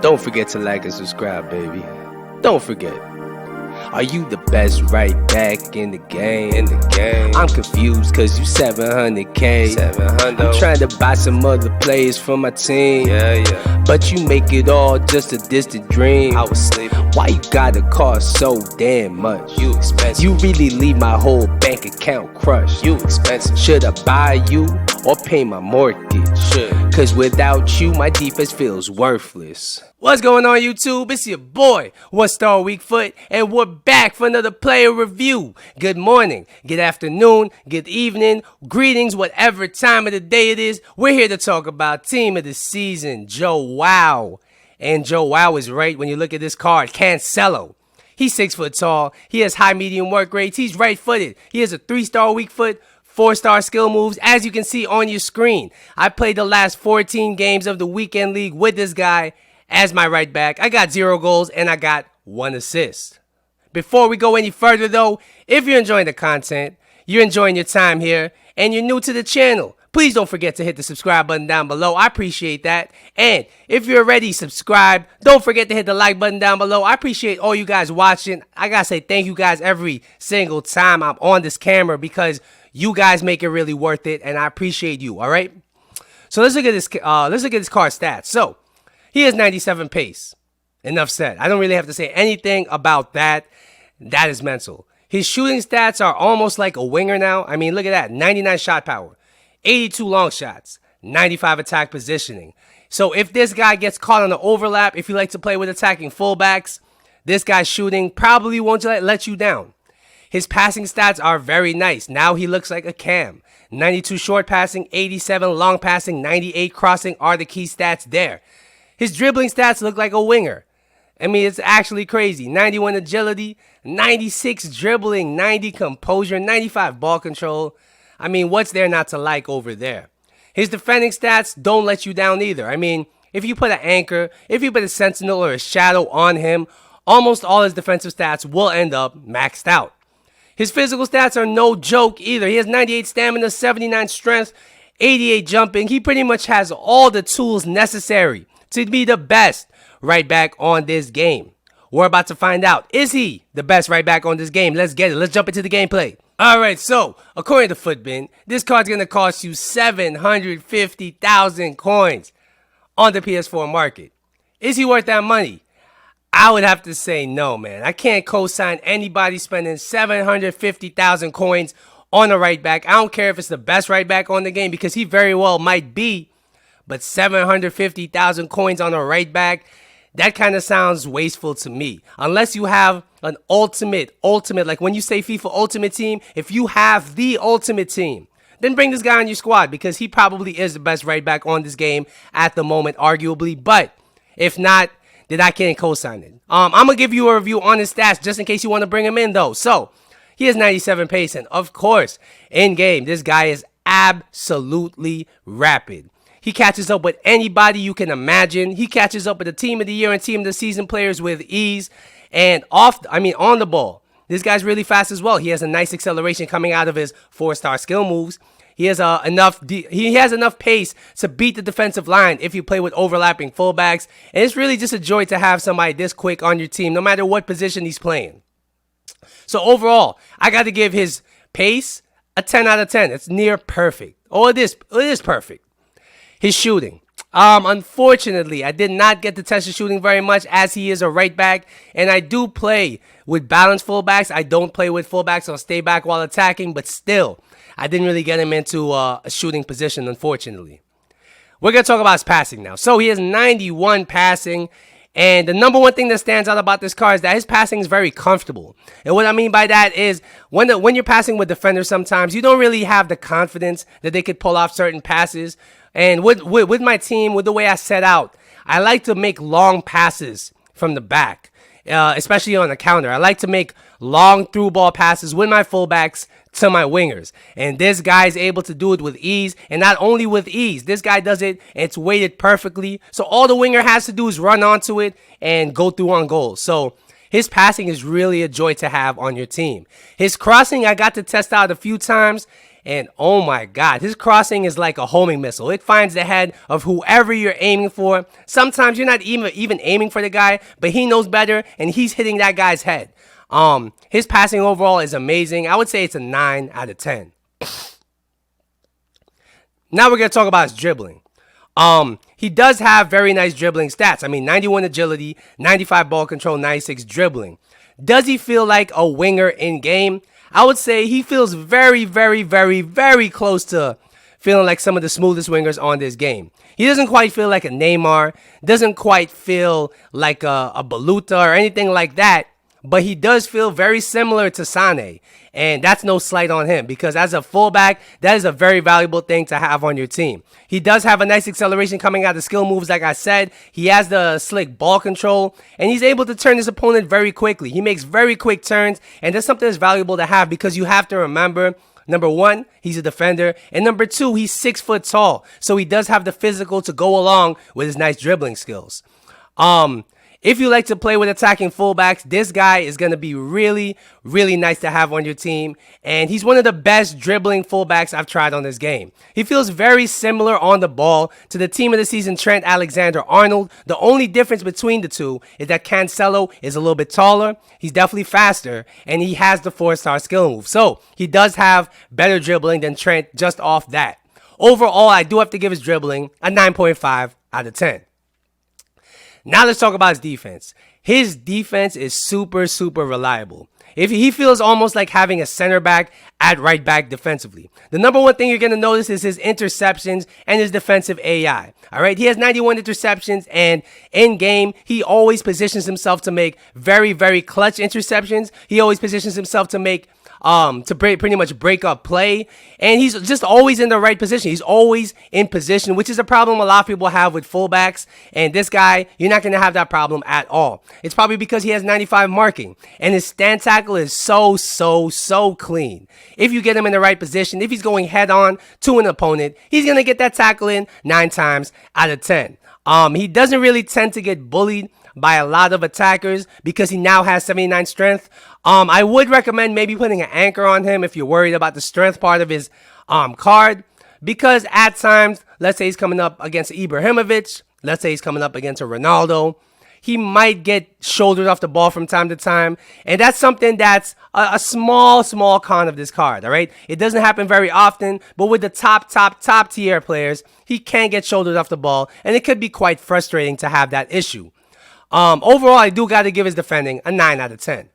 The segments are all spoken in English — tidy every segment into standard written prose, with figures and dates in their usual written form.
Don't forget to like and subscribe, baby. Don't forget. Are you the best right back in the game? I'm confused cause you 700K. I'm trying to buy some other players for my team. But you make it all just a distant dream. I was sleeping. Why you gotta cost so damn much? You expensive. You really leave my whole bank account crushed. You expensive. Should I buy you or pay my mortgage? Cause without you, my defense feels worthless. What's going on, YouTube? It's your boy, One Star Weak Foot, and we're back for another player review. Good morning, good afternoon, good evening, greetings, whatever time of the day it is. We're here to talk about team of the season, Joe Wow. And Joe Wow is right when you look at this card, Cancelo. He's 6 foot tall. He has high medium work rates. He's right footed. He has a 3-star weak foot, 4-star skill moves, as you can see on your screen. I played the last 14 games of the weekend league with this guy as my right back. I got 0 goals and I got 1 assist. Before we go any further though, if you're enjoying the content, you're enjoying your time here, and you're new to the channel, please don't forget to hit the subscribe button down below. I appreciate that. And if you're already subscribed, don't forget to hit the like button down below. I appreciate all you guys watching. I gotta say thank you guys every single time I'm on this camera because you guys make it really worth it, and I appreciate you. All right. So let's look at this. Let's look at this card stats. So he has 97 pace. Enough said. I don't really have to say anything about that. That is mental. His shooting stats are almost like a winger now. I mean, look at that. 99 shot power, 82 long shots, 95 attack positioning. So if this guy gets caught on an overlap, if you like to play with attacking fullbacks, this guy's shooting probably won't let you down. His passing stats are very nice. Now he looks like a cam. 92 short passing, 87 long passing, 98 crossing are the key stats there. His dribbling stats look like a winger. I mean, it's actually crazy. 91 agility, 96 dribbling, 90 composure, 95 ball control. I mean, what's there not to like over there? His defending stats don't let you down either. I mean, if you put an anchor, if you put a sentinel or a shadow on him, almost all his defensive stats will end up maxed out. His physical stats are no joke either. He has 98 stamina, 79 strength, 88 jumping. He pretty much has all the tools necessary to be the best right back on this game. We're about to find out. Is he the best right back on this game? Let's get it. Let's jump into the gameplay. Alright, so according to Footbin, this card's going to cost you 750,000 coins on the PS4 market. Is he worth that money? I would have to say no, man. I can't co-sign anybody spending 750,000 coins on a right back. I don't care if it's the best right back on the game, because he very well might be. But 750,000 coins on a right back, that kind of sounds wasteful to me. Unless you have an ultimate, like when you say FIFA Ultimate Team, if you have the Ultimate Team, then bring this guy on your squad, because he probably is the best right back on this game at the moment, arguably. But if not, then I can't co-sign it. I'm going to give you a review on his stats just in case you want to bring him in, though. So he has 97 pace, and of course, in game, this guy is absolutely rapid. He catches up with anybody you can imagine. He catches up with the team of the year and team of the season players with ease. And on the ball, this guy's really fast as well. He has a nice acceleration coming out of his 4-star skill moves. He has enough pace to beat the defensive line if you play with overlapping fullbacks. And it's really just a joy to have somebody this quick on your team, no matter what position he's playing. So overall, I got to give his pace a 10 out of 10. It's near perfect. Oh, it is perfect. His shooting. Unfortunately, I did not get to test his shooting very much, as he is a right back, and I do play with balanced fullbacks. I don't play with fullbacks, so I'll stay back while attacking, but still, I didn't really get him into a shooting position, unfortunately. We're going to talk about his passing now. So he has 91 passing, and the number one thing that stands out about this card is that his passing is very comfortable. And what I mean by that is when you're passing with defenders, sometimes you don't really have the confidence that they could pull off certain passes. And with my team, with the way I set out, I like to make long passes from the back, especially on the counter. I like to make long through ball passes with my fullbacks to my wingers. And this guy is able to do it with ease. And not only with ease, this guy does it, and it's weighted perfectly. So all the winger has to do is run onto it and go through on goal. So His passing is really a joy to have on your team. His crossing, I got to test out a few times, and oh my God, his crossing is like a homing missile. It finds the head of whoever you're aiming for. Sometimes you're not even aiming for the guy, but he knows better, and he's hitting that guy's head. His passing overall is amazing. I would say it's a 9 out of 10. Now we're going to talk about his dribbling. He does have very nice dribbling stats. I mean, 91 agility, 95 ball control, 96 dribbling. Does he feel like a winger in game? I would say he feels very, very, very, very close to feeling like some of the smoothest wingers on this game. He doesn't quite feel like a Neymar, doesn't quite feel like a Baluta or anything like that, but he does feel very similar to Sane. And that's no slight on him, because as a fullback, that is a very valuable thing to have on your team. He does have a nice acceleration coming out of skill moves, like I said. He has the slick ball control, and he's able to turn his opponent very quickly. He makes very quick turns, and that's something that's valuable to have, because you have to remember, number one, he's a defender, and number two, he's 6 foot tall. So he does have the physical to go along with his nice dribbling skills. If you like to play with attacking fullbacks, this guy is going to be really, really nice to have on your team. And he's one of the best dribbling fullbacks I've tried on this game. He feels very similar on the ball to the team of the season, Trent Alexander-Arnold. The only difference between the two is that Cancelo is a little bit taller. He's definitely faster, and he has the 4-star skill move. So he does have better dribbling than Trent just off that. Overall, I do have to give his dribbling a 9.5 out of 10. Now let's talk about his defense. His defense is super, super reliable. If he feels almost like having a center back at right back defensively. The number one thing you're going to notice is his interceptions and his defensive AI. All right, he has 91 interceptions, and in game, he always positions himself to make very, very clutch interceptions. He always positions himself to make pretty much break up play, and he's just always in the right position. He's always in position, which is a problem a lot of people have with fullbacks, and this guy, you're not going to have that problem at all. It's probably because he has 95 marking, and his stand tackle is so clean. If you get him in the right position, if he's going head on to an opponent, he's going to get that tackle in 9 times out of 10. He doesn't really tend to get bullied by a lot of attackers because he now has 79 strength. I would recommend maybe putting an anchor on him if you're worried about the strength part of his card, because at times, let's say he's coming up against Ibrahimovic, let's say he's coming up against a Ronaldo, he might get shouldered off the ball from time to time, and that's something that's a small con of this card, all right? It doesn't happen very often, but with the top tier players, he can get shouldered off the ball, and it could be quite frustrating to have that issue. Overall, I do got to give his defending a 9 out of 10.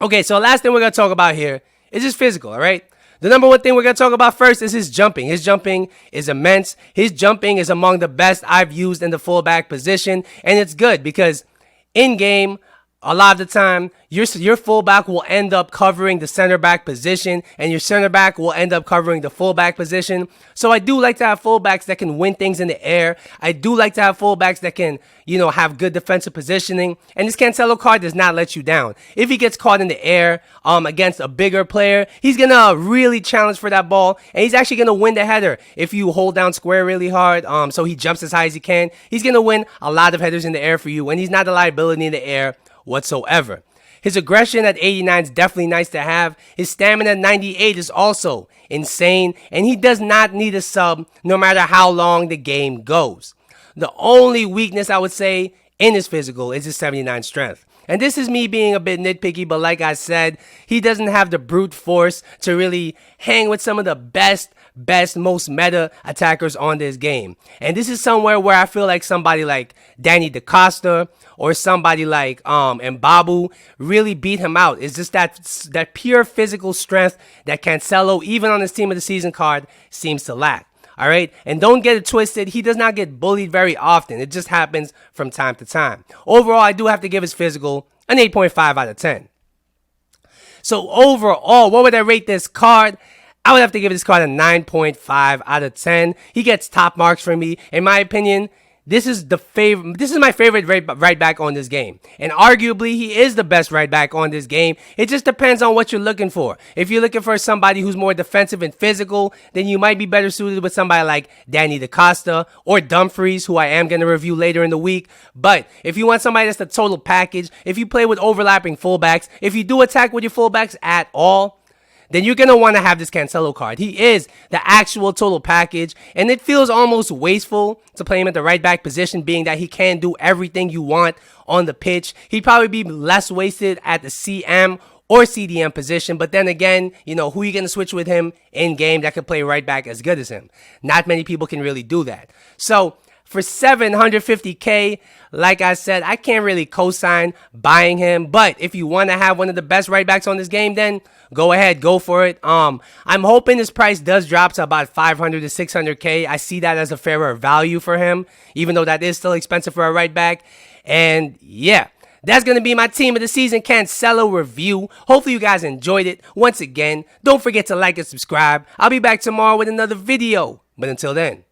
Okay, so last thing we're going to talk about here is his physical, all right? The number one thing we're going to talk about first is his jumping. His jumping is immense. His jumping is among the best I've used in the fullback position, and it's good because in game, a lot of the time, your fullback will end up covering the center back position, and your center back will end up covering the fullback position. So I do like to have fullbacks that can win things in the air. I do like to have fullbacks that can, have good defensive positioning. And this Cancelo card does not let you down. If he gets caught in the air against a bigger player, he's going to really challenge for that ball, and he's actually going to win the header if you hold down square really hard. So he jumps as high as he can. He's going to win a lot of headers in the air for you, and he's not a liability in the air whatsoever. His aggression at 89 is definitely nice to have. His stamina at 98 is also insane, and he does not need a sub no matter how long the game goes. The only weakness I would say in his physical is his 79 strength. And this is me being a bit nitpicky, but like I said, he doesn't have the brute force to really hang with some of the best, most meta attackers on this game. And this is somewhere where I feel like somebody like Danny DaCosta or somebody like MBABU really beat him out. It's just that pure physical strength that Cancelo, even on his team of the season card, seems to lack. All right, and don't get it twisted. He does not get bullied very often. It just happens from time to time. Overall, I do have to give his physical an 8.5 out of 10. So overall, what would I rate this card? I would have to give this card a 9.5 out of 10. He gets top marks from me. In my opinion, this is my favorite right back on this game. And arguably, he is the best right back on this game. It just depends on what you're looking for. If you're looking for somebody who's more defensive and physical, then you might be better suited with somebody like Danny DaCosta or Dumfries, who I am going to review later in the week. But if you want somebody that's the total package, if you play with overlapping fullbacks, if you do attack with your fullbacks at all, then you're going to want to have this Cancelo card. He is the actual total package, and it feels almost wasteful to play him at the right back position, being that he can do everything you want on the pitch. He'd probably be less wasted at the CM or CDM position, but then again, you know, who are you going to switch with him in game that could play right back as good as him? Not many people can really do that. So for $750K, like I said, I can't really co-sign buying him. But if you want to have one of the best right backs on this game, then go ahead, go for it. I'm hoping his price does drop to about $500 to $600K. I see that as a fairer value for him, even though that is still expensive for a right back. And yeah, that's going to be my team of the season Cancelo review. Hopefully you guys enjoyed it. Once again, don't forget to like and subscribe. I'll be back tomorrow with another video. But until then,